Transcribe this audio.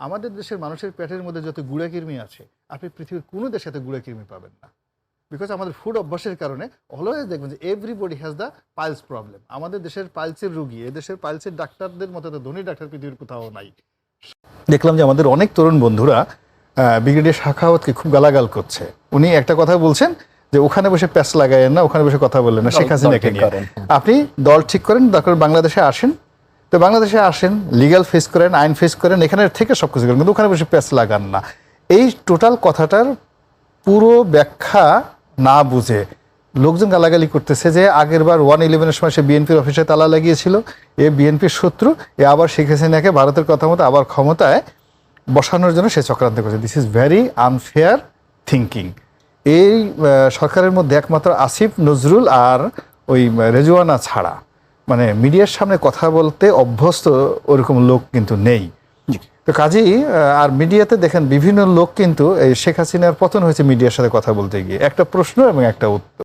আমাদের দেশের মানুষের পেটের মধ্যে যত গুঁড়াকির্মি আছে আপনি পৃথিবীর কোনো দেশে এত গুঁড়াকির্মি পাবেন না, বিকজ আমাদের ফুড অভ্যাসের কারণে অলওয়েজ দেখবেন যে everybody has the piles problem. আমাদের দেশের পাইলসের রুগী, এদেশের পাইলসের ডাক্তারদের মতো তো ধনী ডাক্তার পৃথিবীর কোথাও নাই। দেখলাম যে আমাদের অনেক তরুণ বন্ধুরা ব্রিগেডিয়ার সাখাওয়াতকে খুব গালাগাল করছে। উনি একটা কথা বলছেন যে ওখানে বসে প্যাচ লাগায়েন না, ওখানে বসে কথা বললেন না শেখ হাসিনাকে নিয়ে। আপনি দল ঠিক করেন, দরকার বাংলাদেশে আসেন, তো বাংলাদেশে আসেন, লিগ্যাল ফেস করেন, আইন ফেস করেন, এখানে থেকে সব কিছু করেন, কিন্তু ওখানে বসে প্যাচ লাগান না। এই টোটাল কথাটার পুরো ব্যাখ্যা না বুঝে লোকজন গালাগালি করতেছে যে আগের বার 1/11-এর সময় সে বিএনপির অফিসে তালা লাগিয়েছিল, এ বিএনপির শত্রু, এ আবার শেখ হাসিনাকে ভারতের কথা মতো আবার ক্ষমতায় বসানোর জন্য সে চক্রান্ত করেছে। This is very unfair thinking. এই সরকারের মধ্যে একমাত্র আসিফ নজরুল আর ওই রেজওয়ানা ছাড়া মানে মিডিয়ার সামনে কথা বলতে অভ্যস্ত ওরকম লোক কিন্তু নেই। তো কাজেই আর মিডিয়াতে দেখেন বিভিন্ন লোক কিন্তু এই শেখ হাসিনার পতন হয়েছে মিডিয়ার সাথে কথা বলতে গিয়ে, একটা প্রশ্ন এবং একটা উত্তর।